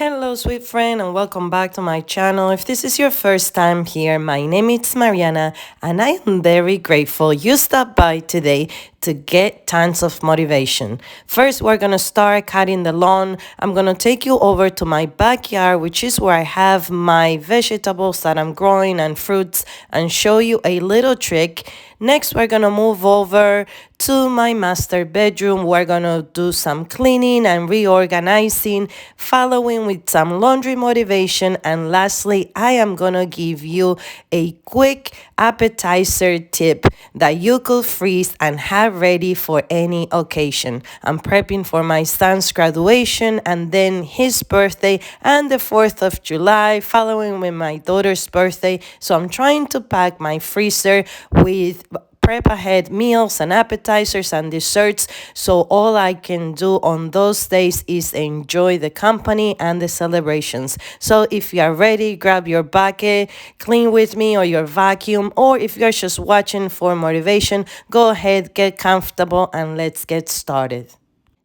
Hello, sweet friend, and welcome back to my channel. If this is your first time here, my name is Mariana, and I am very grateful you stopped by today to get tons of motivation. First, we're gonna start cutting the lawn. I'm gonna take you over to my backyard, which is where I have my vegetables that I'm growing and fruits, and show you a little trick. Next, we're gonna move over to my master bedroom. We're gonna do some cleaning and reorganizing, following with some laundry motivation. And lastly, I am gonna give you a quick appetizer tip that you could freeze and have ready for any occasion. I'm prepping for my son's graduation and then his birthday and the 4th of July, following with my daughter's birthday. So I'm trying to pack my freezer with prep ahead meals and appetizers and desserts, so all I can do on those days is enjoy the company and the celebrations. So if you are ready, grab your bucket, clean with me, or your vacuum, or if you're just watching for motivation, go ahead, get comfortable, and let's get started.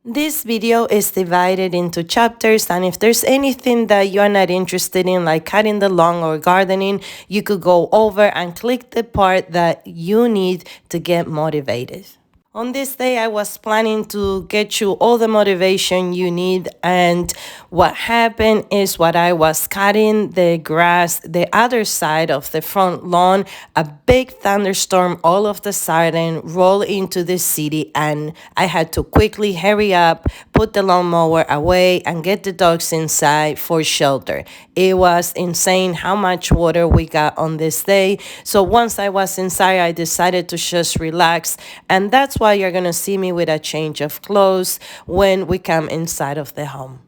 This video is divided into chapters, and if there's anything that you're not interested in, like cutting the lawn or gardening, you could go over and click the part that you need to get motivated. On this day, I was planning to get you all the motivation you need, and what happened is what I was cutting the grass, the other side of the front lawn, a big thunderstorm all of the sudden rolled into the city, and I had to quickly hurry up, put the lawnmower away, and get the dogs inside for shelter. It was insane how much water we got on this day. So once I was inside, I decided to just relax, and that's why you're gonna see me with a change of clothes when we come inside of the home.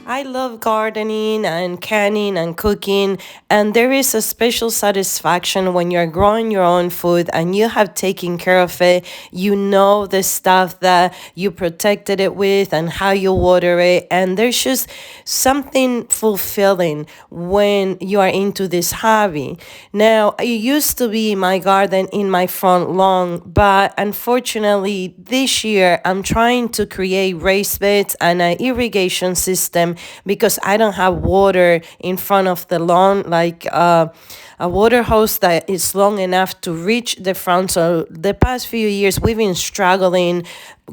I love gardening and canning and cooking, and there is a special satisfaction when you're growing your own food and you have taken care of it. You know the stuff that you protected it with and how you water it, and there's just something fulfilling when you are into this hobby. Now, it used to be my garden in my front lawn, but unfortunately this year I'm trying to create raised beds and an irrigation system because I don't have water in front of the lawn, like a water hose that is long enough to reach the front. So the past few years we've been struggling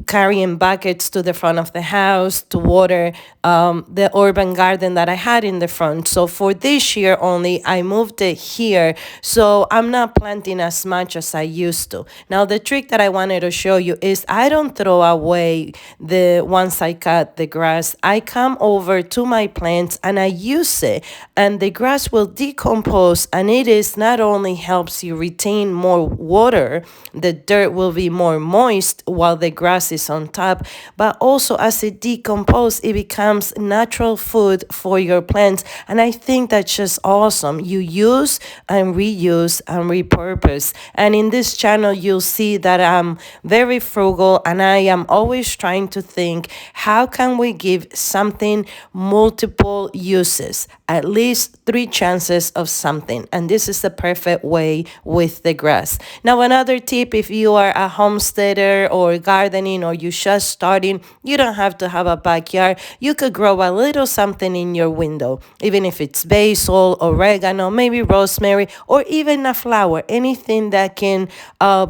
carrying buckets to the front of the house to water the urban garden that I had in the front. So for this year only, I moved it here, so I'm not planting as much as I used to. Now, the trick that I wanted to show you is I don't throw away the once I cut the grass. I come over to my plants and I use it, and the grass will decompose, and it is not only helps you retain more water, the dirt will be more moist while the grass is on top, but also as it decomposes, it becomes natural food for your plants. And I think that's just awesome. You use and reuse and repurpose. And in this channel, you'll see that I'm very frugal, and I am always trying to think, how can we give something multiple uses, at least 3 chances of something? And this is the perfect way with the grass. Now, another tip, if you are a homesteader or gardening, or you just starting, you don't have to have a backyard. You could grow a little something in your window, even if it's basil, oregano, maybe rosemary, or even a flower, anything that can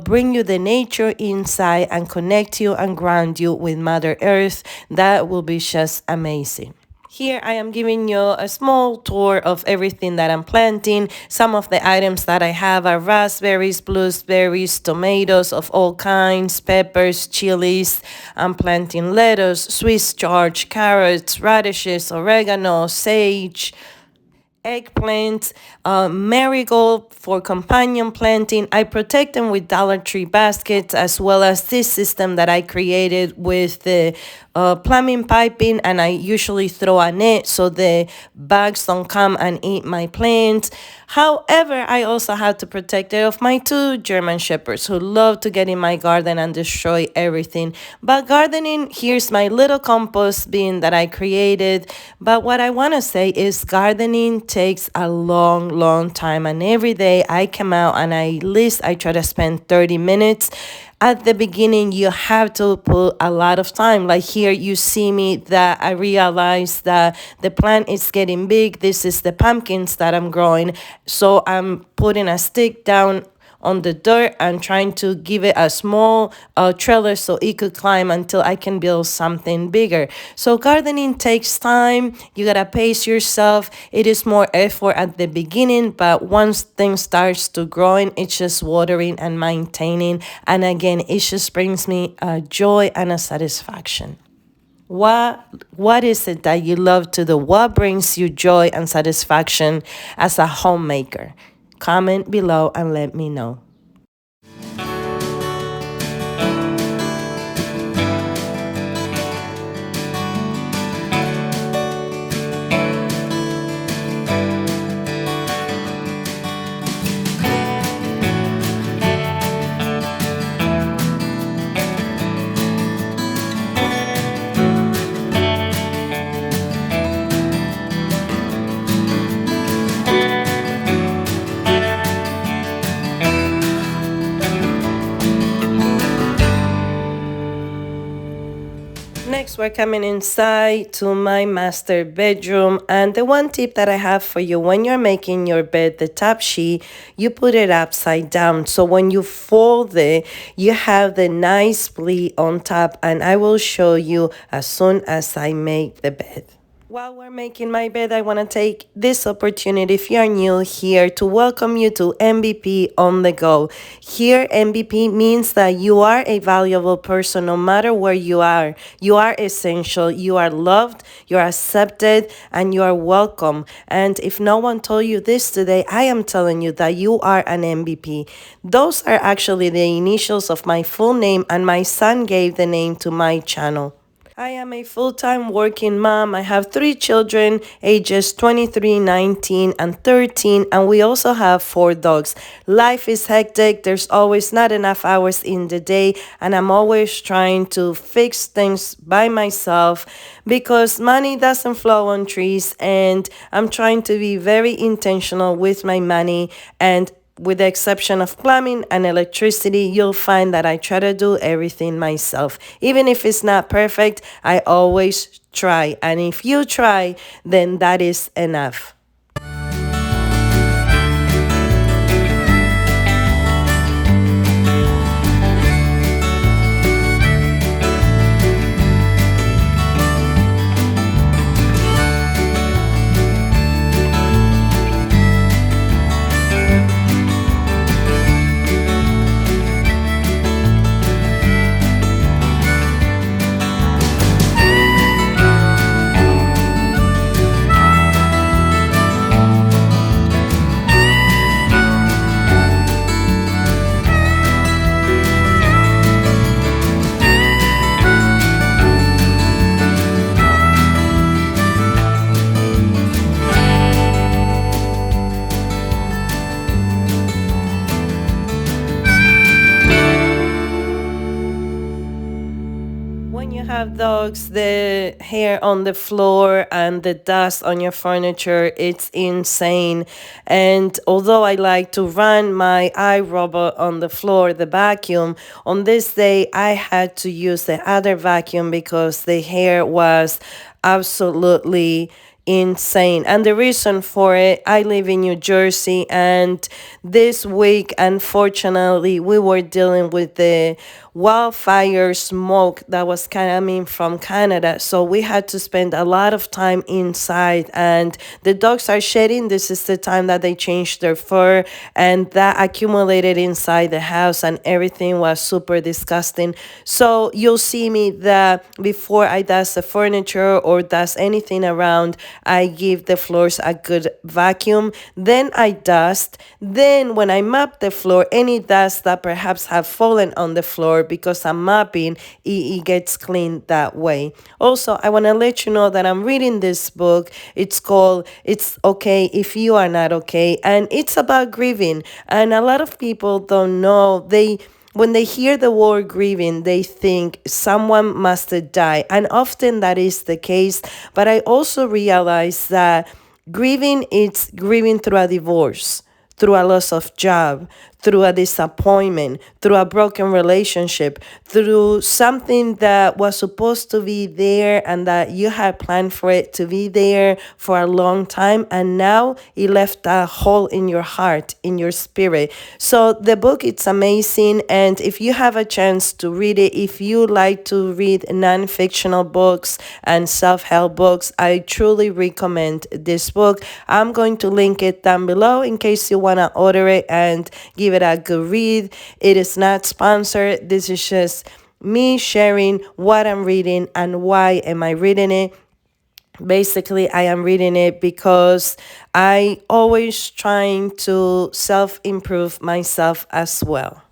bring you the nature inside and connect you and ground you with Mother Earth. That will be just amazing. Here I am giving you a small tour of everything that I'm planting. Some of the items that I have are raspberries, blueberries, tomatoes of all kinds, peppers, chilies. I'm planting lettuce, Swiss chard, carrots, radishes, oregano, sage, eggplant, marigold for companion planting. I protect them with Dollar Tree baskets, as well as this system that I created with the plumbing piping, and I usually throw a net so the bugs don't come and eat my plants. However, I also have to protect it of my two German shepherds who love to get in my garden and destroy everything. But gardening, here's my little compost bin that I created. But what I want to say is gardening takes a long time, and every day I come out and I try to spend 30 minutes. At the beginning, you have to put a lot of time. Like here, you see me that I realize that the plant is getting big. This is the pumpkins that I'm growing. So I'm putting a stick down on the dirt and trying to give it a small trailer so it could climb until I can build something bigger. So gardening takes time. You gotta pace yourself. It is more effort at the beginning, but once things starts to growing, it's just watering and maintaining. And again, it just brings me a joy and a satisfaction. What is it that you love to do? What brings you joy and satisfaction as a homemaker? Comment below and let me know. Next, we're coming inside to my master bedroom. And the one tip that I have for you when you're making your bed, the top sheet, you put it upside down. So when you fold it, you have the nice pleat on top. And I will show you as soon as I make the bed. While we're making my bed, I want to take this opportunity, if you're new here, to welcome you to MVP on the go. Here, MVP means that you are a valuable person no matter where you are. You are essential, you are loved, you are accepted, and you are welcome. And if no one told you this today, I am telling you that you are an MVP. Those are actually the initials of my full name, and my son gave the name to my channel. I am a full-time working mom. I have 3 children, ages 23, 19, and 13, and we also have 4 dogs. Life is hectic. There's always not enough hours in the day, and I'm always trying to fix things by myself because money doesn't flow on trees, and I'm trying to be very intentional with my money. And with the exception of plumbing and electricity, you'll find that I try to do everything myself. Even if it's not perfect, I always try. And if you try, then that is enough. When you have dogs, the hair on the floor and the dust on your furniture, it's insane. And although I like to run my iRobot on the floor, the vacuum, on this day I had to use the other vacuum because the hair was absolutely insane. And the reason for it, I live in New Jersey, and this week, unfortunately, we were dealing with the wildfire smoke that was coming from Canada. So we had to spend a lot of time inside, and the dogs are shedding. This is the time that they change their fur, and that accumulated inside the house, and everything was super disgusting. So you'll see me that before I dust the furniture or dust anything around, I give the floors a good vacuum. Then I dust. Then when I mop the floor, any dust that perhaps have fallen on the floor because I'm mopping, it gets clean that way. Also, I want to let you know that I'm reading this book. It's called It's Okay If You Are Not Okay, and it's about grieving. And a lot of people don't know, when they hear the word grieving, they think someone must have died. And often that is the case. But I also realize that grieving is grieving through a divorce, through a loss of job, through a disappointment, through a broken relationship, through something that was supposed to be there and that you had planned for it to be there for a long time, and now it left a hole in your heart, in your spirit. So the book, it's amazing, and if you have a chance to read it, if you like to read non-fictional books and self-help books, I truly recommend this book. I'm going to link it down below in case you want to order it and give it a good read. It is not sponsored. This is just me sharing what I'm reading and why am I reading it. Basically, I am reading it because I always trying to self-improve myself as well.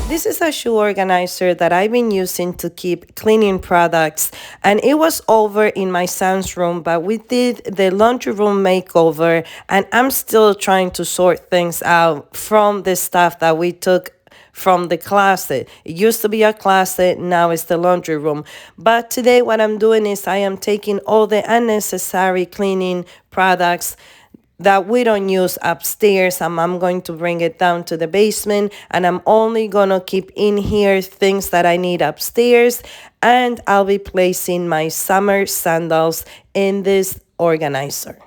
This is a shoe organizer that I've been using to keep cleaning products, and it was over in my son's room, but we did the laundry room makeover, and I'm still trying to sort things out from the stuff that we took from the closet. It used to be a closet, now it's the laundry room. But today what I'm doing is I am taking all the unnecessary cleaning products that we don't use upstairs, and I'm going to bring it down to the basement, and I'm only gonna keep in here things that I need upstairs, and I'll be placing my summer sandals in this organizer.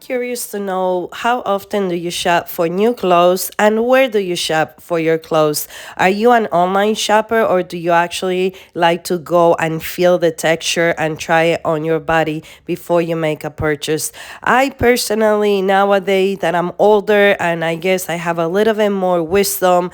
curious to know, how often do you shop for new clothes and where do you shop for your clothes? Are you an online shopper or do you actually like to go and feel the texture and try it on your body before you make a purchase? I personally, nowadays that I'm older and I guess I have a little bit more wisdom,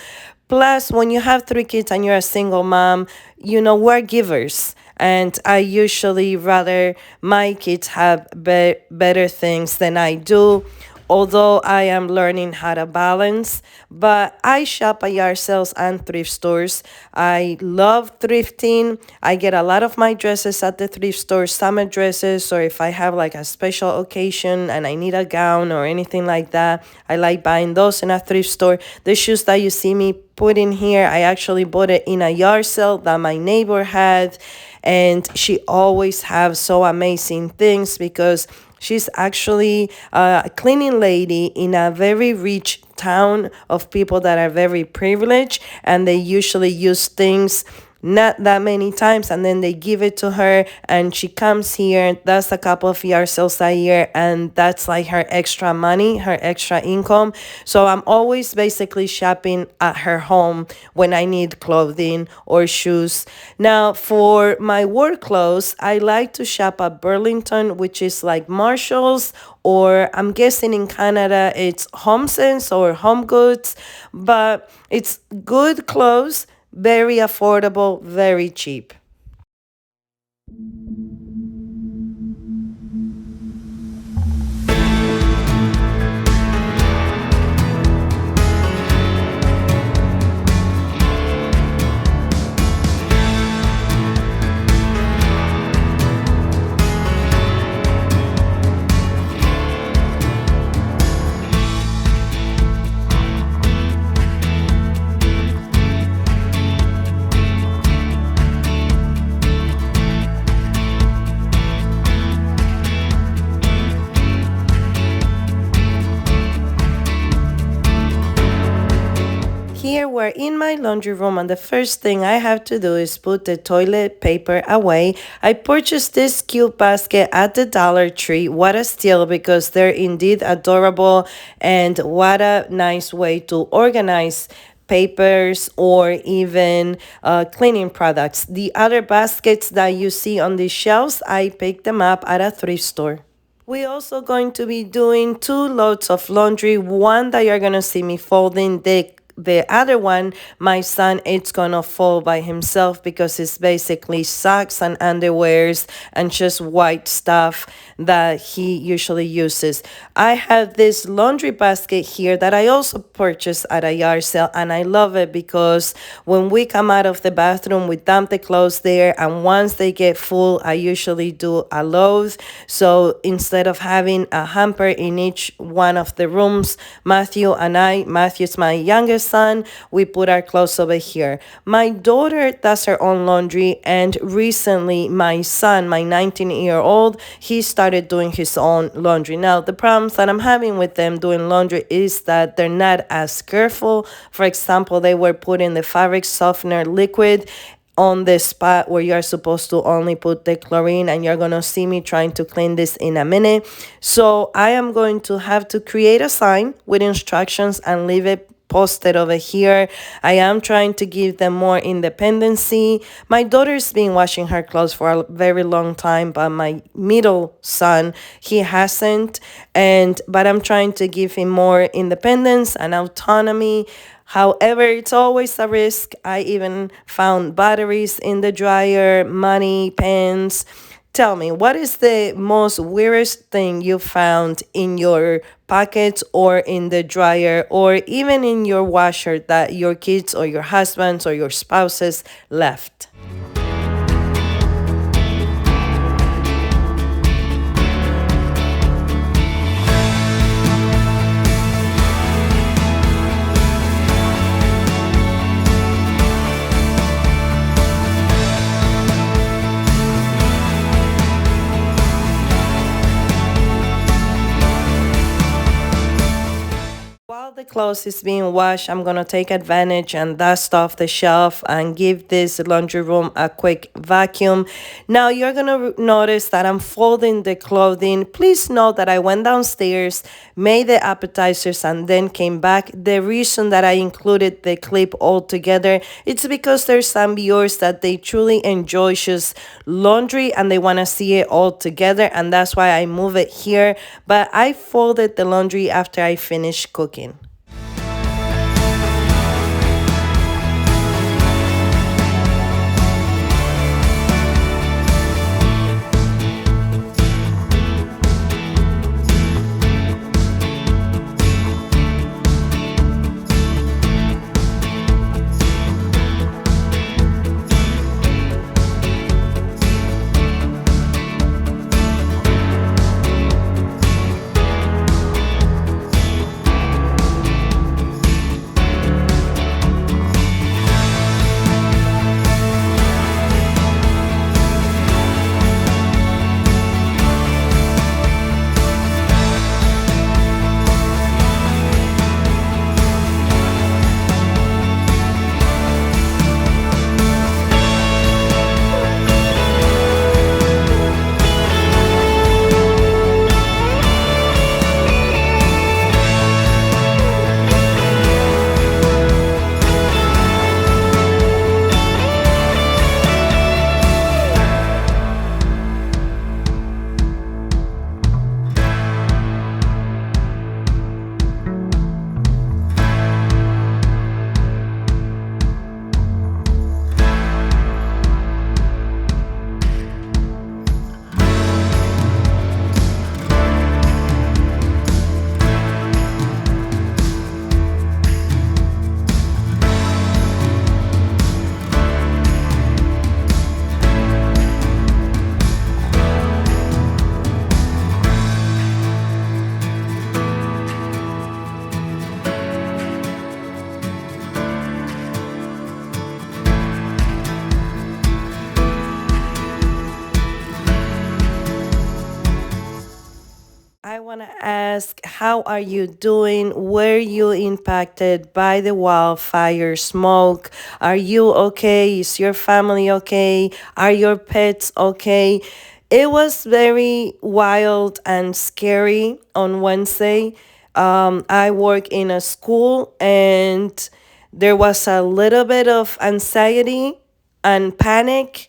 plus when you have three kids and you're a single mom, we're givers. And I usually rather my kids have better things than I do, although I am learning how to balance. But I shop at yard sales and thrift stores. I love thrifting. I get a lot of my dresses at the thrift store, summer dresses, or if I have like a special occasion and I need a gown or anything like that, I like buying those in a thrift store. The shoes that you see me put in here, I actually bought it in a yard sale that my neighbor had, and she always have so amazing things because she's actually a cleaning lady in a very rich town of people that are very privileged, and they usually use things not that many times and then they give it to her and she comes here, does a couple of yard sales a year, and that's like her extra money, her extra income. So I'm always basically shopping at her home when I need clothing or shoes. Now for my work clothes, I like to shop at Burlington, which is like Marshall's, or I'm guessing in Canada it's HomeSense or Home Goods, but it's good clothes, very affordable, very cheap. Here we're in my laundry room, and the first thing I have to do is put the toilet paper away. I purchased this cute basket at the Dollar Tree. What a steal, because they're indeed adorable, and what a nice way to organize papers or even cleaning products. The other baskets that you see on the shelves, I picked them up at a thrift store. We also going to be doing two loads of laundry. One that you're gonna see me folding, the other one, my son, it's gonna fold by himself because it's basically socks and underwears and just white stuff that he usually uses. I have this laundry basket here that I also purchased at a yard sale, and I love it because when we come out of the bathroom, we dump the clothes there, and once they get full, I usually do a load. So instead of having a hamper in each one of the rooms, Matthew's my youngest son, we put our clothes over here. My daughter does her own laundry, and recently my son, my 19-year-old, he started doing his own laundry. Now the problems that I'm having with them doing laundry is that they're not as careful. For example, they were putting the fabric softener liquid on the spot where you're supposed to only put the chlorine, and you're gonna see me trying to clean this in a minute. So I am going to have to create a sign with instructions and leave it posted over here. I am trying to give them more independency. My daughter's been washing her clothes for a very long time, but my middle son, he hasn't. But I'm trying to give him more independence and autonomy. However, it's always a risk. I even found batteries in the dryer, money, pens. Tell me, what is the most weirdest thing you found in your pockets or in the dryer or even in your washer that your kids or your husbands or your spouses left? While the clothes is being washed, I'm gonna take advantage and dust off the shelf and give this laundry room a quick vacuum. Now you're gonna notice that I'm folding the clothing. Please note that I went downstairs, made the appetizers, and then came back. The reason that I included the clip all together, it's because there's some viewers that they truly enjoy just laundry and they want to see it all together, and that's why I move it here. But I folded the laundry after I finished cooking. I want to ask, how are you doing? Were you impacted by the wildfire smoke? Are you okay? Is your family okay? Are your pets okay? It was very wild and scary on Wednesday. I work in a school and there was a little bit of anxiety and panic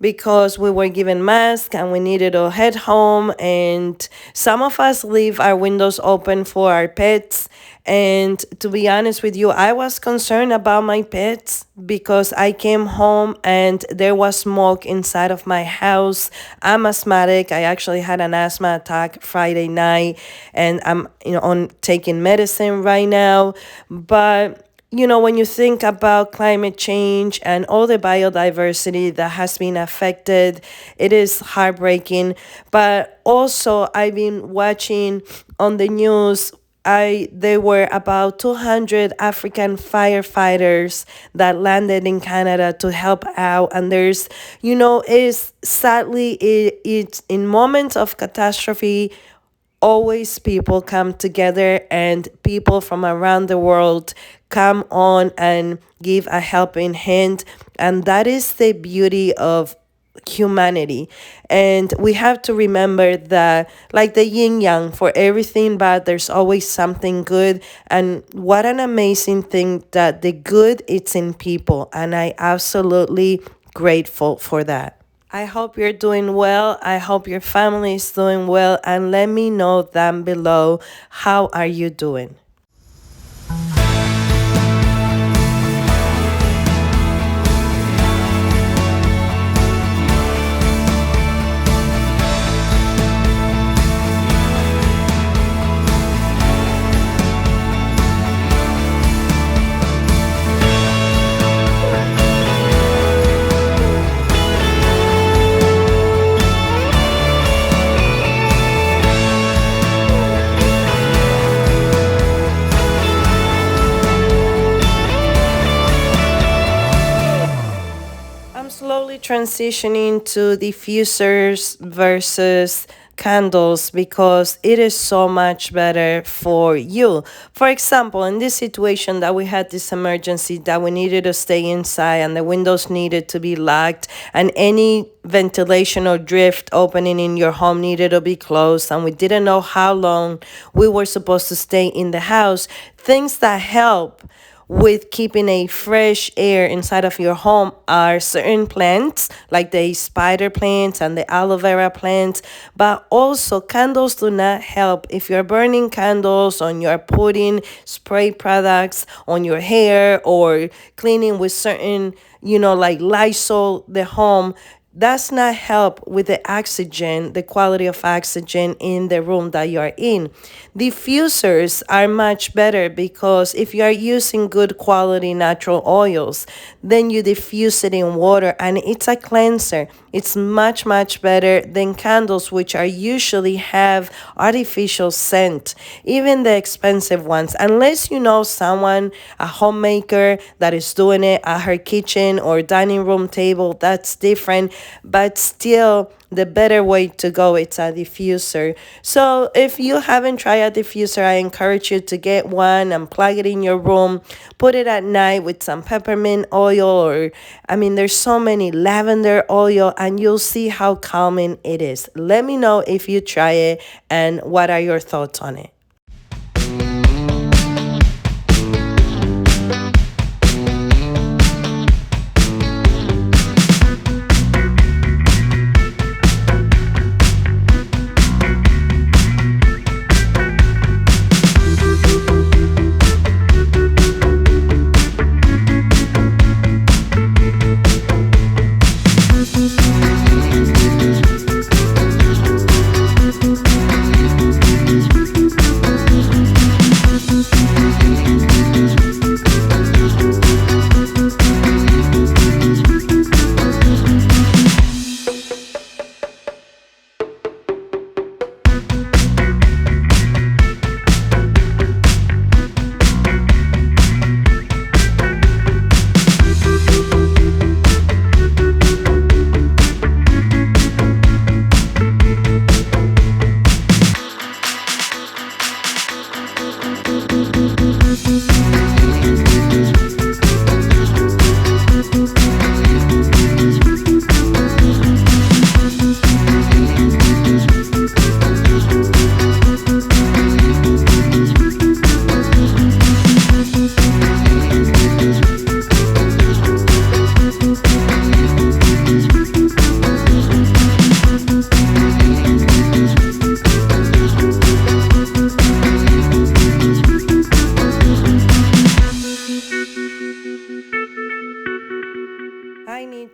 because we were given masks and we needed to head home, and some of us leave our windows open for our pets. And to be honest with you, I was concerned about my pets because I came home and there was smoke inside of my house. I'm asthmatic. I actually had an asthma attack Friday night, and I'm on taking medicine right now. But when you think about climate change and all the biodiversity that has been affected, it is heartbreaking. But also, I've been watching on the news. There were about 200 African firefighters that landed in Canada to help out, and there's is sadly it's in moments of catastrophe, always people come together and people from around the world come on and give a helping hand. And that is the beauty of humanity. And we have to remember that, like the yin yang, for everything bad, there's always something good. And what an amazing thing that the good it's in people. And I absolutely grateful for that. I hope you're doing well. I hope your family is doing well. And let me know down below, how are you doing? Slowly transitioning to diffusers versus candles because it is so much better for you. For example, in this situation that we had this emergency that we needed to stay inside and the windows needed to be locked and any ventilation or drift opening in your home needed to be closed, and we didn't know how long we were supposed to stay in the house, things that help with keeping a fresh air inside of your home are certain plants like the spider plants and the aloe vera plants. But also candles do not help if you're burning candles on your putting spray products on your hair or cleaning with certain, like Lysol the home. That's not help with the oxygen, the quality of oxygen in the room that you are in. Diffusers are much better because if you are using good quality natural oils, then you diffuse it in water and it's a cleanser. It's much, much better than candles, which are usually have artificial scent, even the expensive ones. Unless you know someone, a homemaker that is doing it at her kitchen or dining room table, that's different. But still, the better way to go is a diffuser. So if you haven't tried a diffuser, I encourage you to get one and plug it in your room. Put it at night with some peppermint oil or, there's so many, lavender oil, and you'll see how calming it is. Let me know if you try it and what are your thoughts on it.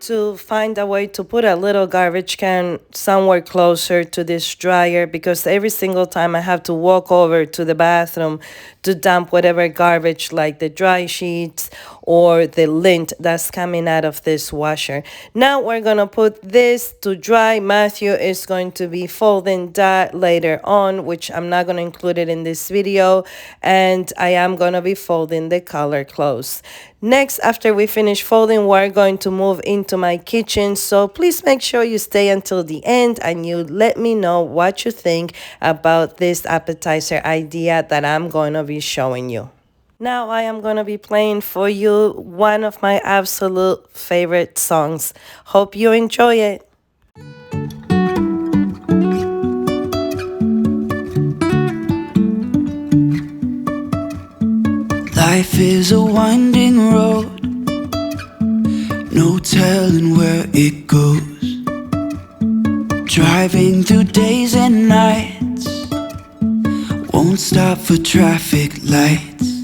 To find a way to put a little garbage can somewhere closer to this dryer because every single time I have to walk over to the bathroom to dump whatever garbage like the dry sheets or the lint that's coming out of this washer. Now we're gonna put this to dry. Matthew is going to be folding that later on, which I'm not gonna include it in this video, and I am gonna be folding the color clothes. Next, after we finish folding, we're going to move into my kitchen. So please make sure you stay until the end and you let me know what you think about this appetizer idea that I'm going to be showing you. Now I am going to be playing for you one of my absolute favorite songs. Hope you enjoy it. Life is a winding road, no telling where it goes. Driving through days and nights, won't stop for traffic lights.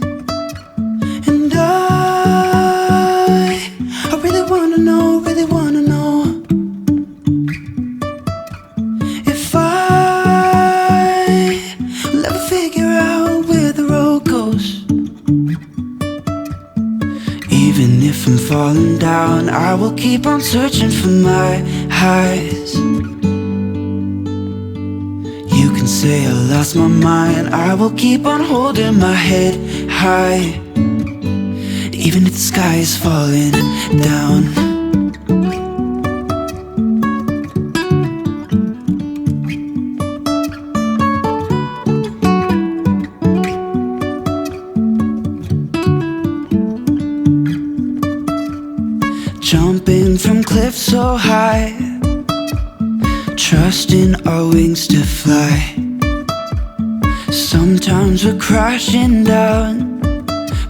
And I really wanna know, if I will ever figure out where the road goes. Even if I'm falling down, I will keep on searching for my highs. You can say I lost my mind, I will keep on holding my head high. Even if the sky is falling down. jumping from cliffs so high, trusting our wings to fly. Sometimes we're crashing down,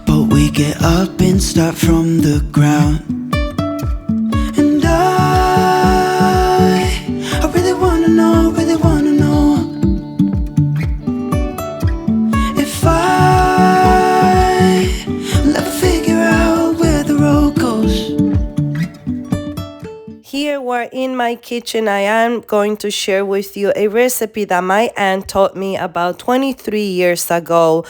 but we get up and start from the ground. And I really wanna know, if I'll ever figure out where the road goes. Here we're in my kitchen. I am going to share with you a recipe that my aunt taught me about 23 years ago.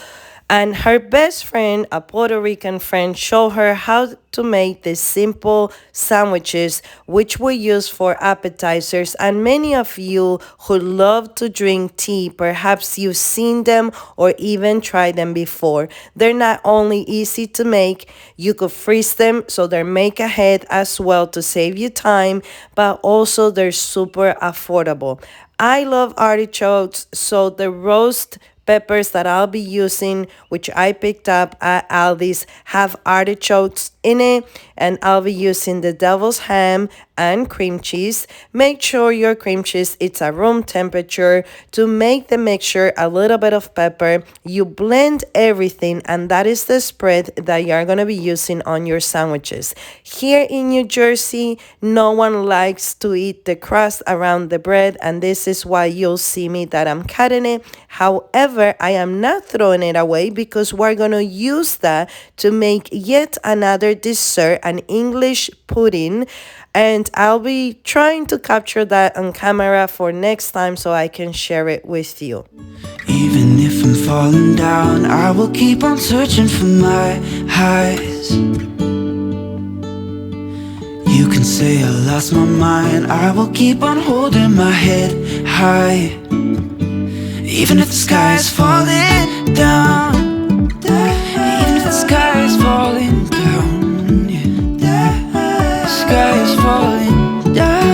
And her best friend, a Puerto Rican friend, showed her how to make these simple sandwiches, which we use for appetizers. And many of you who love to drink tea, perhaps you've seen them or even tried them before. They're not only easy to make, you could freeze them so they're make ahead as well to save you time, but also they're super affordable. I love artichokes, so the roast peppers that I'll be using, which I picked up at Aldi's, have artichokes in it, and I'll be using the devil's ham and cream cheese. Make sure your cream cheese it's at room temperature. To make the mixture, a little bit of pepper, you blend everything, and that is the spread that you're going to be using on your sandwiches. Here in New Jersey, no one likes to eat the crust around the bread, and this is why you'll see me that I'm cutting it. However, I am not throwing it away because we're going to use that to make yet another dessert, an English pudding. And I'll be trying to capture that on camera for next time so I can share it with you. Even if I'm falling down, I will keep on searching for my highs. You can say I lost my mind, I will keep on holding my head high. Even if the sky is falling down, even if the sky is falling down, yeah. The sky is falling down.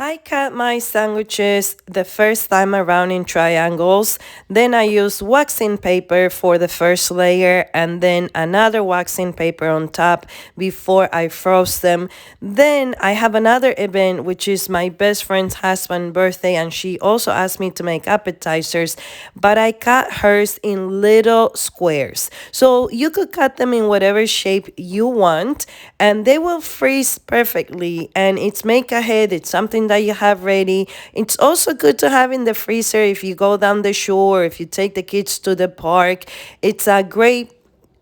I cut my sandwiches the first time around in triangles, then I use waxing paper for the first layer and then another waxing paper on top before I froze them. Then I have another event, which is my best friend's husband's birthday, and she also asked me to make appetizers, but I cut hers in little squares. So you could cut them in whatever shape you want and they will freeze perfectly, and it's make ahead, it's something that you have ready. It's also good to have in the freezer if you go down the shore, if you take the kids to the park. It's a great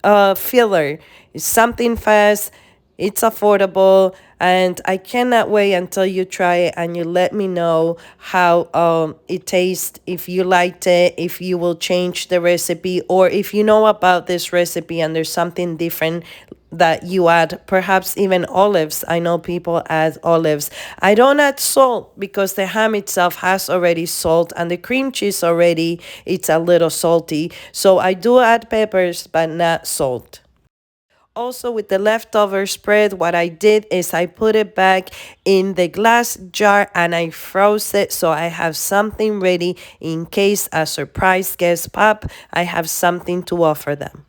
filler. It's something fast, it's affordable, and I cannot wait until you try it and you let me know how it tastes, if you liked it, if you will change the recipe, or if you know about this recipe and there's something different that you add, perhaps even olives. I know people add olives. I don't add salt because the ham itself has already salt and the cream cheese already, it's a little salty. So I do add peppers, but not salt. Also, with the leftover spread, what I did is I put it back in the glass jar and I froze it so I have something ready in case a surprise guest pop. I have something to offer them.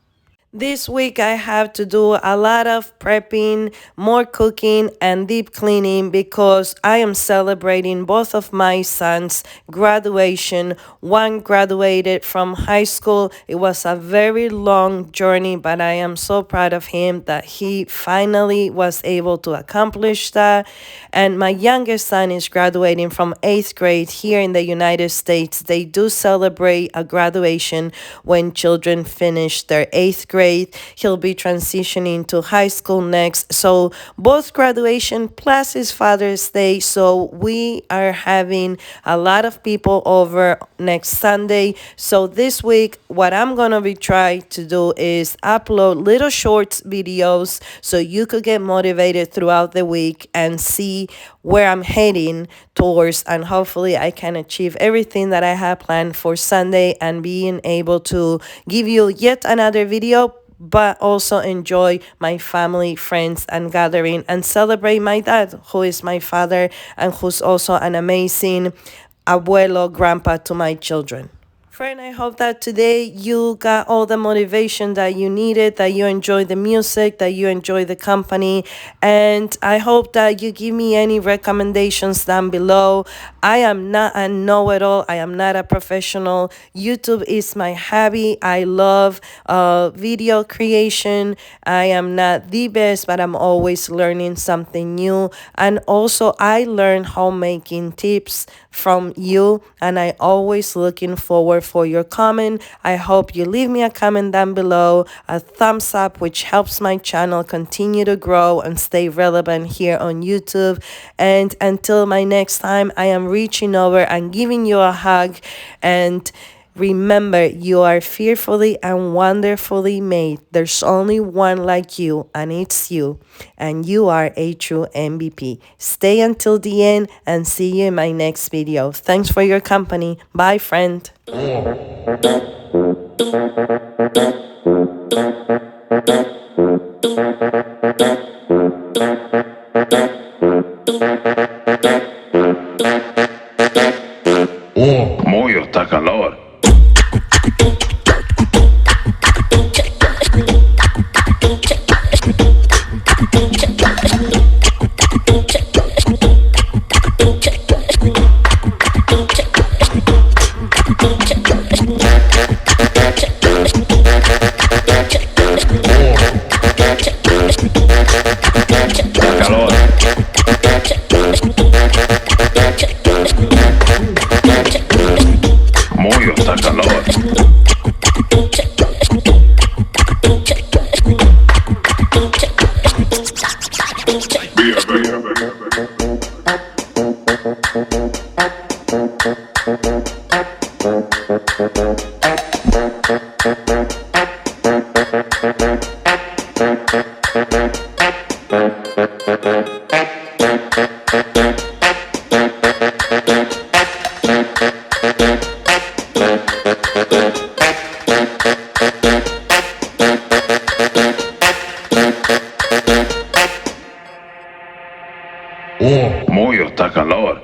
This week I have to do a lot of prepping, more cooking, and deep cleaning because I am celebrating both of my sons' graduation. One graduated from high school. It was a very long journey, but I am so proud of him that he finally was able to accomplish that. And my youngest son is graduating from 8th grade here in the United States. They do celebrate a graduation when children finish their 8th grade. He'll be transitioning to high school next. So both graduation plus his Father's Day. So we are having a lot of people over next Sunday. So this week, what I'm going to be trying to do is upload little shorts videos so you could get motivated throughout the week and see where I'm heading towards, and hopefully I can achieve everything that I have planned for Sunday and being able to give you yet another video, but also enjoy my family, friends, and gathering and celebrate my dad, who is my father and who's also an amazing abuelo, grandpa to my children. Friend, I hope that today you got all the motivation that you needed, that you enjoy the music, that you enjoy the company, and I hope that you give me any recommendations down below. I am not a know-it-all. I am not a professional. YouTube is my hobby. I love video creation. I am not the best, but I'm always learning something new. And also, I learn homemaking tips from you, and I always looking forward for your comment. I hope you leave me a comment down below, a thumbs up, which helps my channel continue to grow and stay relevant here on YouTube. And until my next time, I am reaching over and giving you a hug. And remember, you are fearfully and wonderfully made. There's only one like you, and it's you. And you are a true MVP. Stay until the end and see you in my next video. Thanks for your company. Bye, friend. Mojo está calor. Mojo está calor. Mojo está calor.